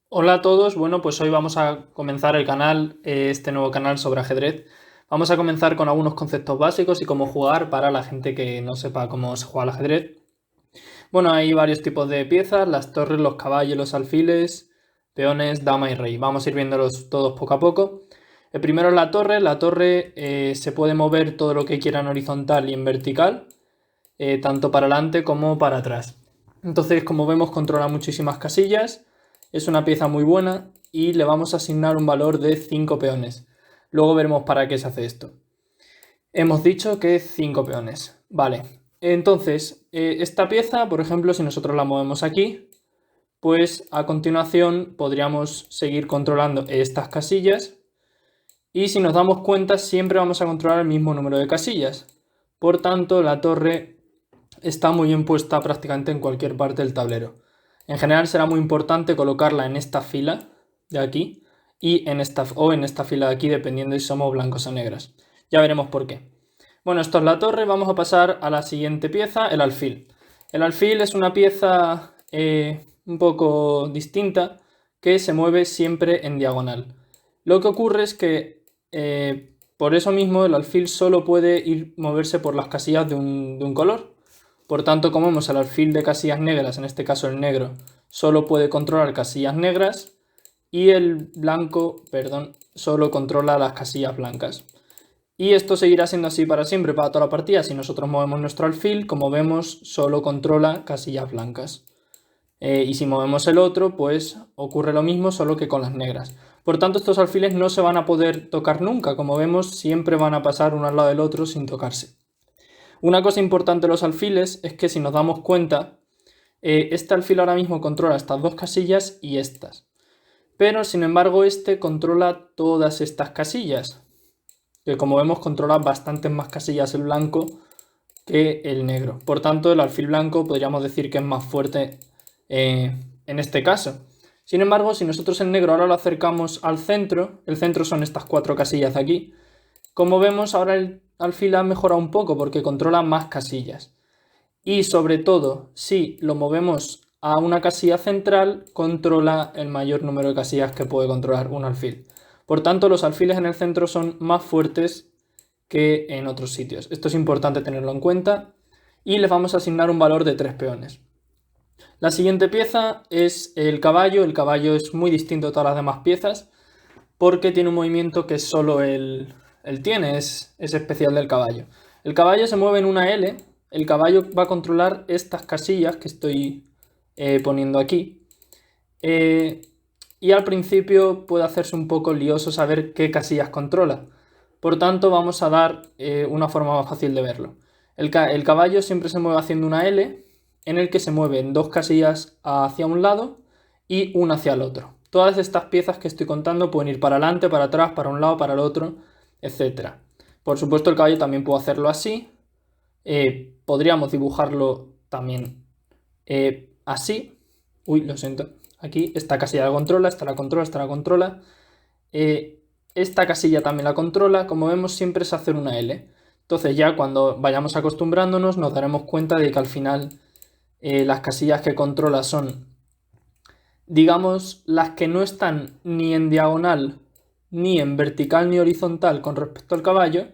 Hola a todos, bueno pues hoy vamos a comenzar el canal, este nuevo canal sobre ajedrez. Vamos a comenzar con algunos conceptos básicos y cómo jugar para la gente que no sepa cómo se juega al ajedrez. Bueno, hay varios tipos de piezas, las torres, los caballos, los alfiles, peones, dama y rey. Vamos a ir viéndolos todos poco a poco. El primero es la torre se puede mover todo lo que quiera en horizontal y en vertical, tanto para adelante como para atrás. Entonces, como vemos, controla muchísimas casillas, es una pieza muy buena y le vamos a asignar un valor de 5 peones. Luego veremos para qué se hace esto. Hemos dicho que 5 peones. Vale, entonces, esta pieza, por ejemplo, si nosotros la movemos aquí, pues a continuación podríamos seguir controlando estas casillas y si nos damos cuenta siempre vamos a controlar el mismo número de casillas. Por tanto, la torre está muy bien puesta prácticamente en cualquier parte del tablero. En general será muy importante colocarla en esta fila de aquí y en esta fila de aquí, dependiendo si somos blancos o negras. Ya veremos por qué. Bueno, esto es la torre, vamos a pasar a la siguiente pieza, el alfil. El alfil es una pieza un poco distinta que se mueve siempre en diagonal. Lo que ocurre es que por eso mismo el alfil solo puede moverse por las casillas de un color. Por tanto, como vemos, el alfil de casillas negras, en este caso el negro, solo puede controlar casillas negras y el blanco, perdón, solo controla las casillas blancas. Y esto seguirá siendo así para siempre, para toda la partida. Si nosotros movemos nuestro alfil, como vemos, solo controla casillas blancas. Y si movemos el otro, pues ocurre lo mismo, solo que con las negras. Por tanto, estos alfiles no se van a poder tocar nunca. Como vemos, siempre van a pasar uno al lado del otro sin tocarse. Una cosa importante de los alfiles es que si nos damos cuenta, este alfil ahora mismo controla estas dos casillas y estas. Pero, sin embargo, este controla todas estas casillas, que como vemos controla bastantes más casillas el blanco que el negro. Por tanto, el alfil blanco podríamos decir que es más fuerte en este caso. Sin embargo, si nosotros el negro ahora lo acercamos al centro, el centro son estas cuatro casillas de aquí, como vemos ahora el alfil ha mejorado un poco porque controla más casillas. Y sobre todo, si lo movemos a una casilla central, controla el mayor número de casillas que puede controlar un alfil. Por tanto, los alfiles en el centro son más fuertes que en otros sitios. Esto es importante tenerlo en cuenta y les vamos a asignar un valor de 3 peones. La siguiente pieza es el caballo. El caballo es muy distinto a todas las demás piezas porque tiene un movimiento que solo él tiene, es especial del caballo. El caballo se mueve en una L, el caballo va a controlar estas casillas que estoy poniendo aquí. Y al principio puede hacerse un poco lioso saber qué casillas controla. Por tanto, vamos a dar una forma más fácil de verlo. El caballo siempre se mueve haciendo una L, en el que se mueven dos casillas hacia un lado y una hacia el otro. Todas estas piezas que estoy contando pueden ir para adelante, para atrás, para un lado, para el otro, etc. Por supuesto, el caballo también puede hacerlo así. Podríamos dibujarlo también así. Uy, lo siento. Aquí esta casilla la controla, esta la controla, esta la controla. Esta casilla también la controla. Como vemos, siempre es hacer una L. Entonces ya cuando vayamos acostumbrándonos nos daremos cuenta de que al final las casillas que controla son, digamos, las que no están ni en diagonal, ni en vertical, ni horizontal con respecto al caballo,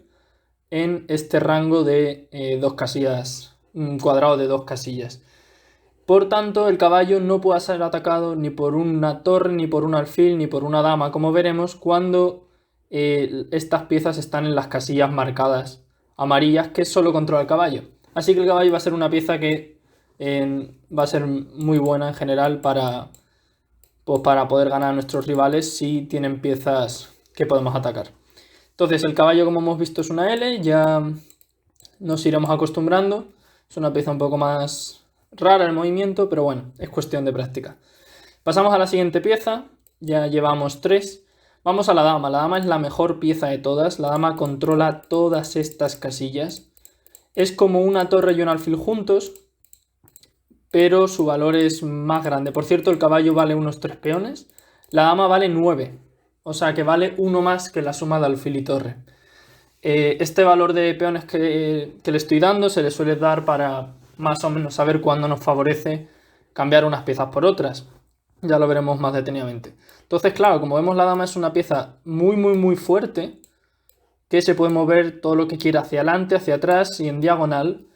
en este rango de dos casillas, un cuadrado de dos casillas. Por tanto, el caballo no puede ser atacado ni por una torre, ni por un alfil, ni por una dama, como veremos cuando estas piezas están en las casillas marcadas amarillas, que solo controla el caballo. Así que el caballo va a ser una pieza que va a ser muy buena en general pues para poder ganar a nuestros rivales si tienen piezas que podemos atacar. Entonces, el caballo, como hemos visto, es una L, ya nos iremos acostumbrando. Es una pieza un poco más rara el movimiento, pero bueno, es cuestión de práctica. Pasamos a la siguiente pieza, ya llevamos 3. Vamos a la dama. La dama es la mejor pieza de todas. La dama controla todas estas casillas. Es como una torre y un alfil juntos, pero su valor es más grande. Por cierto, el caballo vale unos 3 peones. La dama vale 9, o sea que vale uno más que la suma de alfil y torre. Este valor de peones que le estoy dando se le suele dar para más o menos saber cuándo nos favorece cambiar unas piezas por otras. Ya lo veremos más detenidamente. Entonces, claro, como vemos, la dama es una pieza muy fuerte que se puede mover todo lo que quiera hacia adelante, hacia atrás y en diagonal.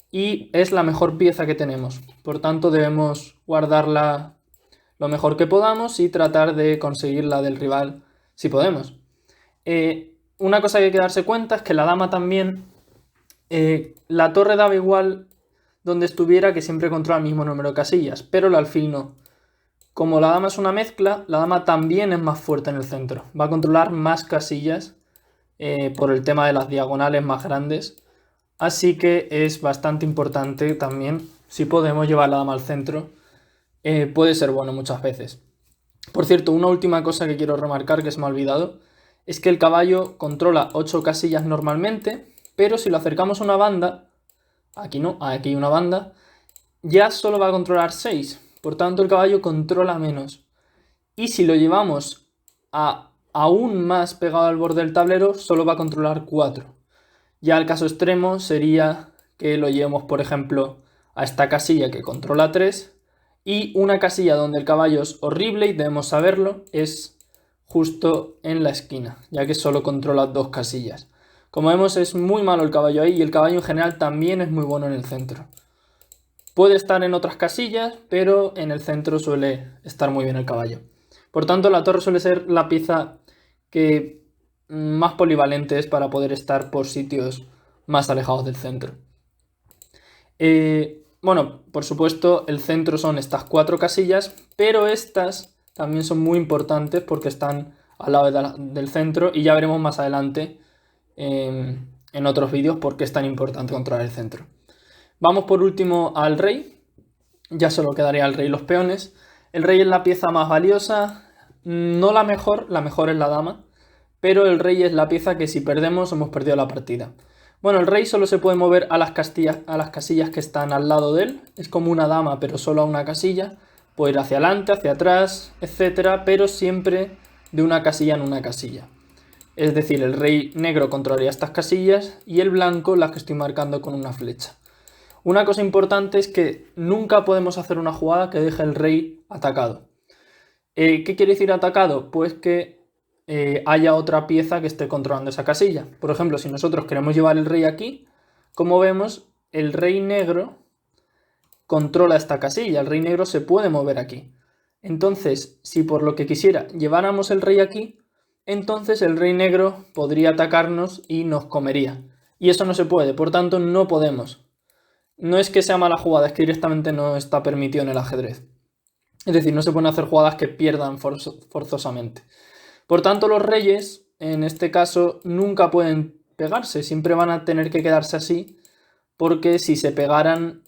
Y es la mejor pieza que tenemos. Por tanto, debemos guardarla lo mejor que podamos y tratar de conseguirla del rival si podemos. Una cosa que hay que darse cuenta es que la dama también, la torre daba igual donde estuviera, que siempre controla el mismo número de casillas, pero el alfil no. Como la dama es una mezcla, la dama también es más fuerte en el centro. Va a controlar más casillas por el tema de las diagonales más grandes. Así que es bastante importante también, si podemos llevar la dama al centro, puede ser bueno muchas veces. Por cierto, una última cosa que quiero remarcar que se me ha olvidado, es que el caballo controla 8 casillas normalmente, pero si lo acercamos a una banda, aquí no, aquí hay una banda, ya solo va a controlar 6. Por tanto, el caballo controla menos. Y si lo llevamos aún más pegado al borde del tablero, solo va a controlar 4. Ya el caso extremo sería que lo llevemos, por ejemplo, a esta casilla que controla 3 y una casilla donde el caballo es horrible y debemos saberlo, es justo en la esquina, ya que solo controla 2 casillas. Como vemos, es muy malo el caballo ahí y el caballo en general también es muy bueno en el centro. Puede estar en otras casillas, pero en el centro suele estar muy bien el caballo. Por tanto, la torre suele ser la pieza que más polivalente es para poder estar por sitios más alejados del centro. Bueno, por supuesto, el centro son estas 4 casillas, pero estas también son muy importantes porque están al lado del centro y ya veremos más adelante en otros vídeos por qué es tan importante controlar el centro. Vamos por último al rey. Ya solo quedaría el rey y los peones. El rey es la pieza más valiosa, no la mejor es la dama, pero el rey es la pieza que si perdemos hemos perdido la partida. Bueno, el rey solo se puede mover a las casillas que están al lado de él, es como una dama pero solo a una casilla, puede ir hacia adelante, hacia atrás, etcétera, pero siempre de una casilla en una casilla. Es decir, el rey negro controlaría estas casillas y el blanco las que estoy marcando con una flecha. Una cosa importante es que nunca podemos hacer una jugada que deje el rey atacado. ¿Qué quiere decir atacado? Pues que haya otra pieza que esté controlando esa casilla. Por ejemplo, si nosotros queremos llevar el rey aquí, como vemos, el rey negro controla esta casilla. El rey negro se puede mover aquí. Entonces, si por lo que quisiera lleváramos el rey aquí, entonces el rey negro podría atacarnos y nos comería. Y eso no se puede, por tanto no podemos. No es que sea mala jugada, es que directamente no está permitido en el ajedrez. Es decir, no se pueden hacer jugadas que pierdan forzosamente. Por tanto, los reyes, en este caso, nunca pueden pegarse. Siempre van a tener que quedarse así, porque si se pegaran,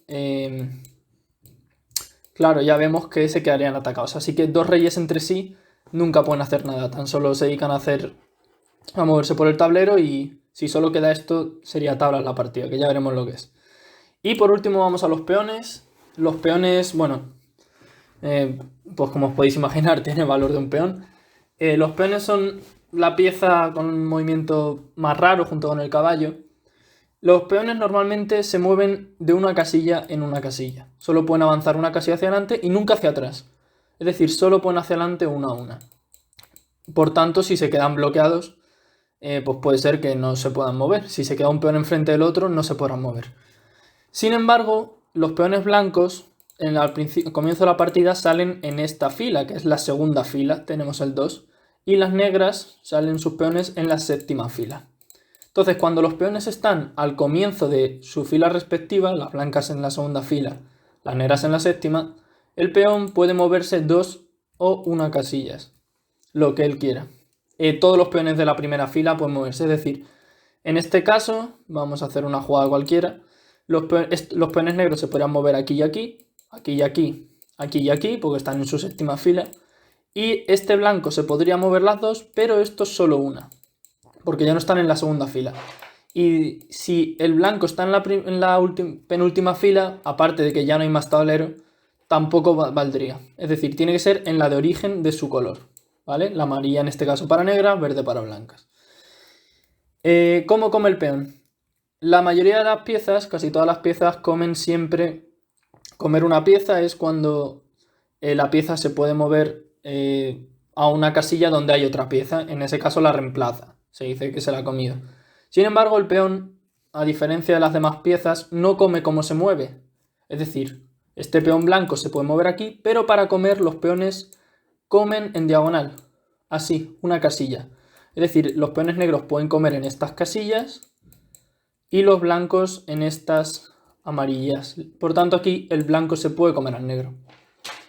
claro, ya vemos que se quedarían atacados. Así que 2 reyes entre sí nunca pueden hacer nada. Tan solo se dedican a moverse por el tablero y si solo queda esto, sería tablas la partida, que ya veremos lo que es. Y por último vamos a los peones. Los peones, bueno, pues como os podéis imaginar, tiene valor de un peón. Los peones son la pieza con un movimiento más raro junto con el caballo. Los peones normalmente se mueven de una casilla en una casilla. Solo pueden avanzar una casilla hacia adelante y nunca hacia atrás. Es decir, solo pueden hacia adelante una a una. Por tanto, si se quedan bloqueados, pues puede ser que no se puedan mover. Si se queda un peón enfrente del otro, no se podrán mover. Sin embargo, los peones blancos al comienzo de la partida salen en esta fila, que es la segunda fila, tenemos el 2, y las negras salen sus peones en la séptima fila. Entonces, cuando los peones están al comienzo de su fila respectiva, las blancas en la segunda fila, las negras en la séptima, el peón puede moverse 2 o 1 casillas, lo que él quiera. Todos los peones de la primera fila pueden moverse, es decir, en este caso, vamos a hacer una jugada cualquiera, los peones negros se podrían mover aquí y aquí, aquí y aquí, aquí y aquí, porque están en su séptima fila. Y este blanco se podría mover las dos, pero esto es solo una, porque ya no están en la segunda fila. Y si el blanco está en la penúltima fila, aparte de que ya no hay más tablero, tampoco valdría. Es decir, tiene que ser en la de origen de su color, ¿vale? La amarilla en este caso para negras, verde para blancas. ¿Cómo come el peón? La mayoría de las piezas, casi todas las piezas, comen siempre. Comer una pieza es cuando la pieza se puede mover a una casilla donde hay otra pieza. En ese caso la reemplaza. Se dice que se la ha comido. Sin embargo, el peón, a diferencia de las demás piezas, no come como se mueve. Es decir, este peón blanco se puede mover aquí, pero para comer los peones comen en diagonal. Así, una casilla. Es decir, los peones negros pueden comer en estas casillas y los blancos en estas amarillas. Por tanto, aquí el blanco se puede comer al negro.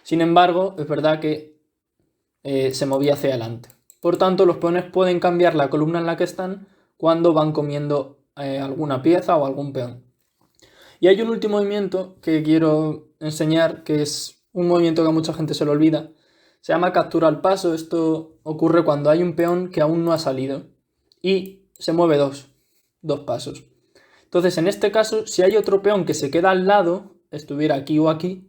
Sin embargo, es verdad que se movía hacia adelante. Por tanto, los peones pueden cambiar la columna en la que están cuando van comiendo alguna pieza o algún peón. Y hay un último movimiento que quiero enseñar, que es un movimiento que a mucha gente se le olvida. Se llama captura al paso. Esto ocurre cuando hay un peón que aún no ha salido y se mueve dos pasos. Entonces, en este caso, si hay otro peón que se queda al lado, estuviera aquí o aquí,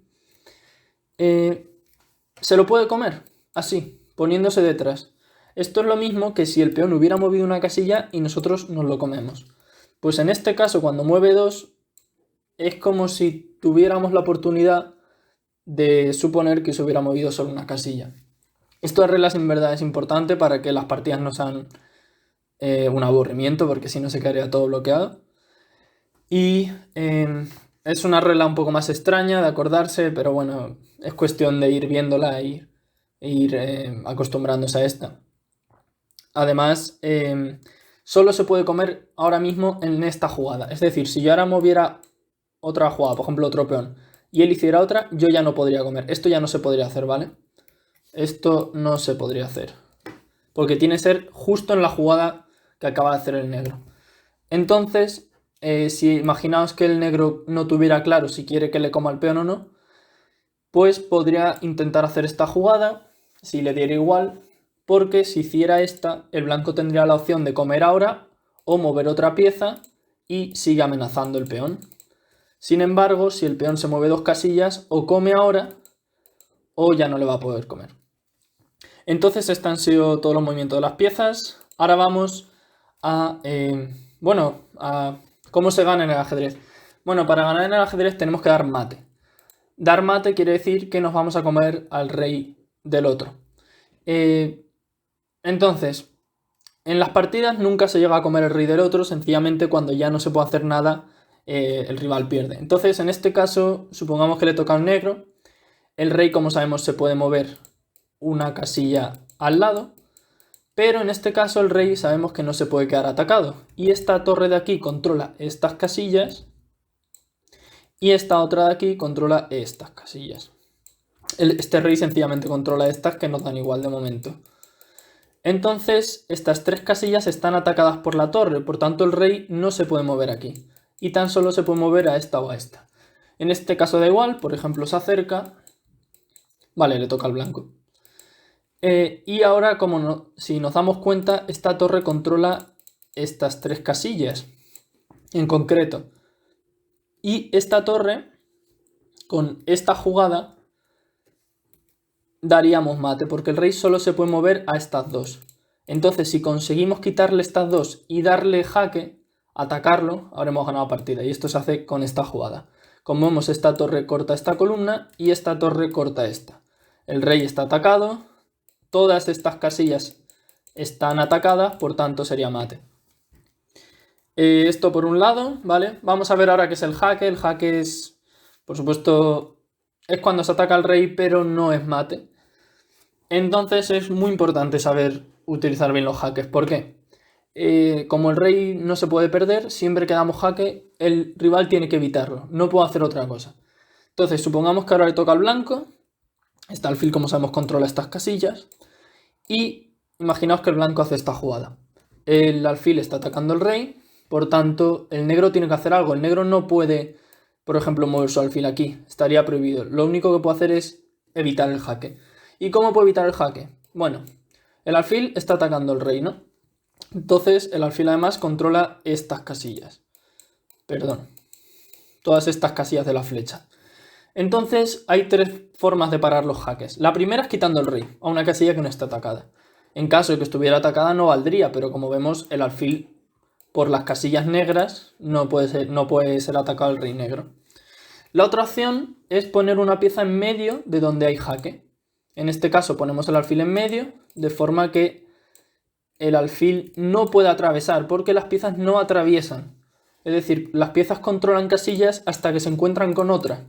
se lo puede comer, así, poniéndose detrás. Esto es lo mismo que si el peón hubiera movido una casilla y nosotros nos lo comemos. Pues en este caso, cuando mueve dos, es como si tuviéramos la oportunidad de suponer que se hubiera movido solo una casilla. Estas reglas en verdad es importante para que las partidas no sean un aburrimiento, porque si no se quedaría todo bloqueado. Y es una regla un poco más extraña de acordarse, pero bueno, es cuestión de ir viéndola e ir acostumbrándose a esta. Además, solo se puede comer ahora mismo en esta jugada. Es decir, si yo ahora moviera otra jugada, por ejemplo otro peón, y él hiciera otra, yo ya no podría comer. Esto ya no se podría hacer, ¿vale? Esto no se podría hacer. Porque tiene que ser justo en la jugada que acaba de hacer el negro. Entonces, si imaginaos que el negro no tuviera claro si quiere que le coma el peón o no, pues podría intentar hacer esta jugada, si le diera igual, porque si hiciera esta, el blanco tendría la opción de comer ahora o mover otra pieza y sigue amenazando el peón. Sin embargo, si el peón se mueve dos casillas, o come ahora o ya no le va a poder comer. Entonces, estos han sido todos los movimientos de las piezas. Ahora vamos a cómo se gana en el ajedrez. Bueno, para ganar en el ajedrez tenemos que dar mate. Dar mate quiere decir que nos vamos a comer al rey del otro. Entonces, en las partidas nunca se llega a comer el rey del otro, sencillamente cuando ya no se puede hacer nada, el rival pierde. Entonces, en este caso, supongamos que le toca al negro. El rey, como sabemos, se puede mover una casilla al lado, pero en este caso el rey sabemos que no se puede quedar atacado. Y esta torre de aquí controla estas casillas y esta otra de aquí controla estas casillas. Este rey sencillamente controla estas que nos dan igual de momento. Entonces, estas tres casillas están atacadas por la torre, por tanto el rey no se puede mover aquí. Y tan solo se puede mover a esta o a esta. En este caso da igual, por ejemplo se acerca. Vale, le toca al blanco. Y ahora, si nos damos cuenta, esta torre controla estas tres casillas en concreto. Y esta torre, con esta jugada, daríamos mate, porque el rey solo se puede mover a estas dos. Entonces, si conseguimos quitarle estas dos y darle jaque, atacarlo, habremos ganado partida. Y esto se hace con esta jugada. Como vemos, esta torre corta esta columna y esta torre corta esta. El rey está atacado, todas estas casillas están atacadas, por tanto sería mate. Esto por un lado, ¿vale? Vamos a ver ahora qué es el jaque. El jaque es, por supuesto, es cuando se ataca al rey, pero no es mate. Entonces es muy importante saber utilizar bien los jaques. ¿Por qué? Como el rey no se puede perder, siempre que damos jaque, el rival tiene que evitarlo. No puede hacer otra cosa. Entonces, supongamos que ahora le toca al blanco. Este alfil, como sabemos, controla estas casillas. Y imaginaos que el blanco hace esta jugada. El alfil está atacando al rey. Por tanto, el negro tiene que hacer algo. El negro no puede, por ejemplo, mover su alfil aquí. Estaría prohibido. Lo único que puede hacer es evitar el jaque. ¿Y cómo puede evitar el jaque? Bueno, el alfil está atacando al rey, ¿no? Entonces, el alfil además controla estas casillas. Perdón. Todas estas casillas de la flecha. Entonces, hay tres formas de parar los jaques. La primera es quitando el rey a una casilla que no está atacada. En caso de que estuviera atacada no valdría, pero como vemos, el alfil por las casillas negras no puede ser atacado el rey negro. La otra opción es poner una pieza en medio de donde hay jaque. En este caso ponemos el alfil en medio, de forma que el alfil no puede atravesar, porque las piezas no atraviesan. Es decir, las piezas controlan casillas hasta que se encuentran con otra.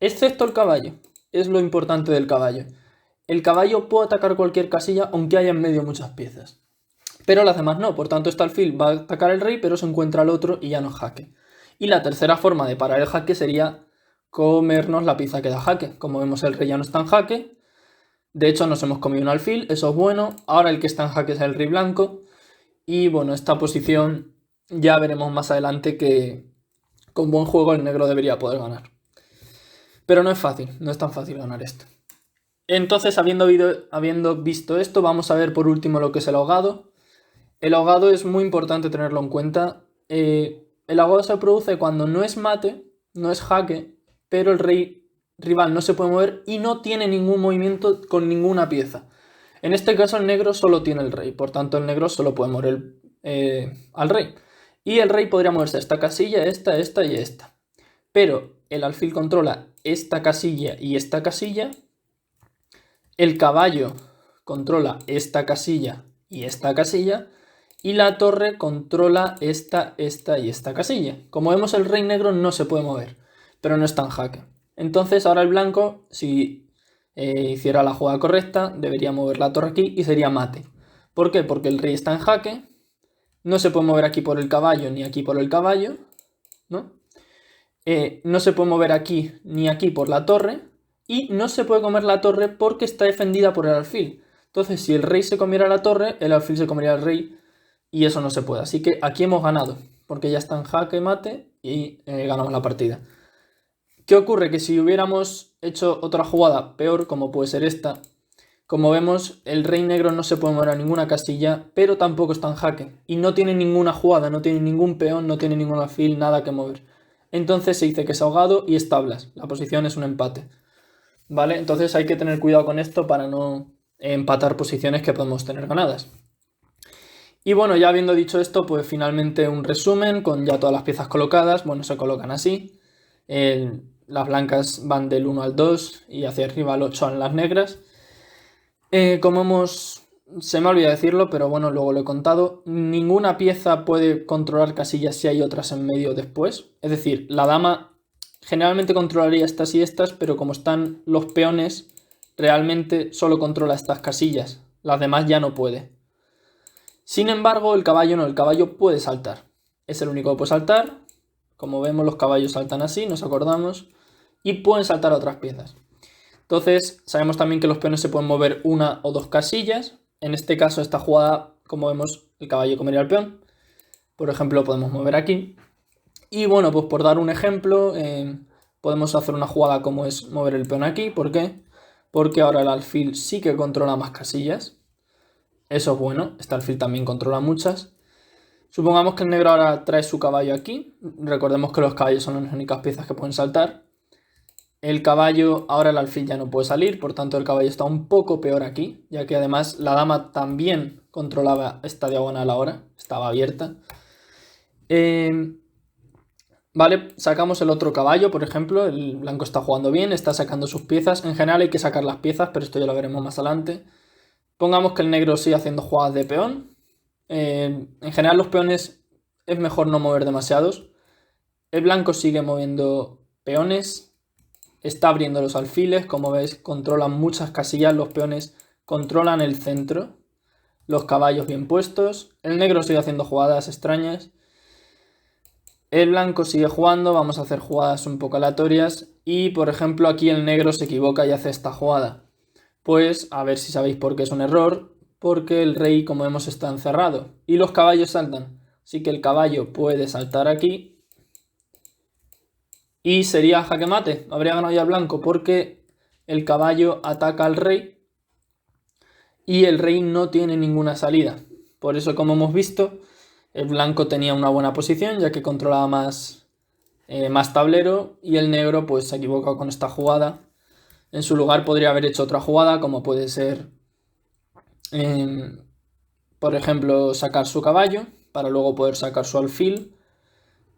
Excepto el caballo. Es lo importante del caballo. El caballo puede atacar cualquier casilla aunque haya en medio muchas piezas. Pero las demás no, por tanto este alfil va a atacar al rey, pero se encuentra al otro y ya no es jaque. Y la tercera forma de parar el jaque sería comernos la pieza que da jaque. Como vemos, el rey ya no está en jaque. De hecho, nos hemos comido un alfil, eso es bueno. Ahora el que está en jaque es el rey blanco. Y bueno, esta posición ya veremos más adelante que con buen juego el negro debería poder ganar. Pero no es fácil, no es tan fácil ganar esto. Entonces, habiendo visto esto, vamos a ver por último lo que es el ahogado. El ahogado es muy importante tenerlo en cuenta. El ahogado se produce cuando no es mate, no es jaque, pero el rey rival no se puede mover y no tiene ningún movimiento con ninguna pieza. En este caso el negro solo tiene el rey, por tanto el negro solo puede mover al rey. Y el rey podría moverse a esta casilla, esta y esta. Pero el alfil controla esta casilla y esta casilla. El caballo controla esta casilla y esta casilla. Y la torre controla esta y esta casilla. Como vemos, el rey negro no se puede mover, pero no está en jaque. Entonces ahora el blanco, si hiciera la jugada correcta, debería mover la torre aquí y sería mate. ¿Por qué? Porque el rey está en jaque, no se puede mover aquí por el caballo ni aquí por el caballo, ¿no? No se puede mover aquí ni aquí por la torre y no se puede comer la torre porque está defendida por el alfil. Entonces, si el rey se comiera la torre, el alfil se comería al rey y eso no se puede. Así que aquí hemos ganado, porque ya está en jaque mate y ganamos la partida. ¿Qué ocurre? Que si hubiéramos hecho otra jugada peor, como puede ser esta, como vemos, el rey negro no se puede mover a ninguna casilla, pero tampoco está en jaque. Y no tiene ninguna jugada, no tiene ningún peón, no tiene ningún alfil, nada que mover. Entonces se dice que es ahogado y es tablas. La posición es un empate. ¿Vale? Entonces hay que tener cuidado con esto para no empatar posiciones que podemos tener ganadas. Y bueno, ya habiendo dicho esto, pues finalmente un resumen con ya todas las piezas colocadas. Bueno, se colocan así. Las blancas van del 1 al 2 y hacia arriba al 8 en las negras. Se me olvida decirlo, pero bueno, luego lo he contado. Ninguna pieza puede controlar casillas si hay otras en medio después. Es decir, la dama generalmente controlaría estas y estas, pero como están los peones, realmente solo controla estas casillas. Las demás ya no puede. Sin embargo, el caballo no, el caballo puede saltar. Es el único que puede saltar. Como vemos, los caballos saltan así, nos acordamos. Y pueden saltar a otras piezas. Entonces, sabemos también que los peones se pueden mover una o dos casillas. En este caso, esta jugada, como vemos, el caballo comería al peón. Por ejemplo, lo podemos mover aquí. Y bueno, pues por dar un ejemplo, podemos hacer una jugada como es mover el peón aquí. ¿Por qué? Porque ahora el alfil sí que controla más casillas. Eso es bueno, este alfil también controla muchas. Supongamos que el negro ahora trae su caballo aquí. Recordemos que los caballos son las únicas piezas que pueden saltar. El caballo, ahora el alfil ya no puede salir, por tanto el caballo está un poco peor aquí, ya que además la dama también controlaba esta diagonal ahora, estaba abierta. Vale, sacamos el otro caballo, por ejemplo, el blanco está jugando bien, está sacando sus piezas. En general hay que sacar las piezas, pero esto ya lo veremos más adelante. Pongamos que el negro sigue haciendo jugadas de peón. En general los peones es mejor no mover demasiados. El blanco sigue moviendo peones. Está abriendo los alfiles, como veis, controlan muchas casillas, los peones controlan el centro, los caballos bien puestos, el negro sigue haciendo jugadas extrañas, el blanco sigue jugando, vamos a hacer jugadas un poco aleatorias y, por ejemplo, aquí el negro se equivoca y hace esta jugada. Pues, a ver si sabéis por qué es un error, porque el rey, como vemos, está encerrado y los caballos saltan, así que el caballo puede saltar aquí. Y sería jaque mate, habría ganado ya el blanco porque el caballo ataca al rey y el rey no tiene ninguna salida. Por eso, como hemos visto, el blanco tenía una buena posición ya que controlaba más tablero y el negro pues se ha equivocado con esta jugada. En su lugar podría haber hecho otra jugada como puede ser, por ejemplo, sacar su caballo para luego poder sacar su alfil.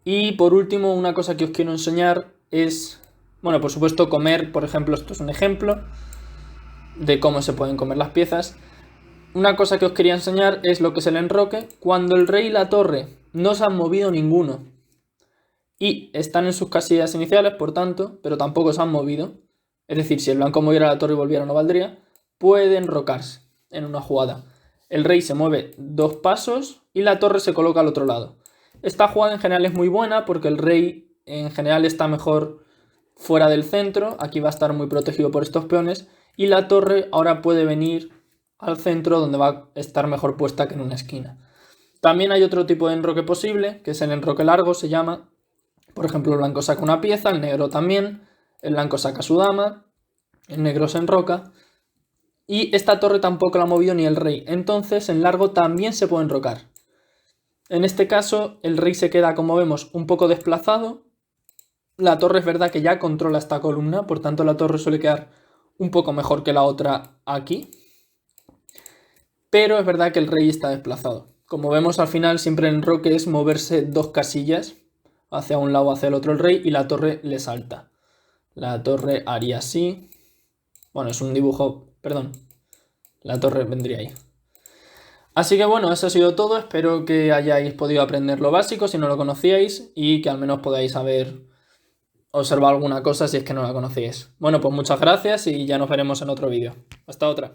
Y por último, una cosa que os quiero enseñar es Bueno, por supuesto comer, por ejemplo, esto es un ejemplo de cómo se pueden comer las piezas. Una cosa que os quería enseñar es lo que es el enroque. Cuando el rey y la torre no se han movido ninguno y están en sus casillas iniciales, por tanto, pero tampoco se han movido, es decir, si el blanco moviera la torre y volviera no valdría, puede enrocarse en una jugada. El rey se mueve 2 pasos y la torre se coloca al otro lado. Esta jugada en general es muy buena porque el rey en general está mejor fuera del centro, aquí va a estar muy protegido por estos peones, y la torre ahora puede venir al centro donde va a estar mejor puesta que en una esquina. También hay otro tipo de enroque posible, que es el enroque largo, se llama. Por ejemplo, el blanco saca una pieza, el negro también, el blanco saca su dama, el negro se enroca, y esta torre tampoco la ha movido ni el rey, entonces en largo también se puede enrocar. En este caso, el rey se queda, como vemos, un poco desplazado. La torre es verdad que ya controla esta columna, por tanto la torre suele quedar un poco mejor que la otra aquí. Pero es verdad que el rey está desplazado. Como vemos al final siempre el enroque es moverse 2 casillas, hacia un lado o hacia el otro el rey, y la torre le salta. La torre haría así. Bueno, es un dibujo, perdón. La torre vendría ahí. Así que bueno, eso ha sido todo. Espero que hayáis podido aprender lo básico si no lo conocíais y que al menos podáis haber observado alguna cosa si es que no la conocíais. Bueno, pues muchas gracias y ya nos veremos en otro vídeo. Hasta otra.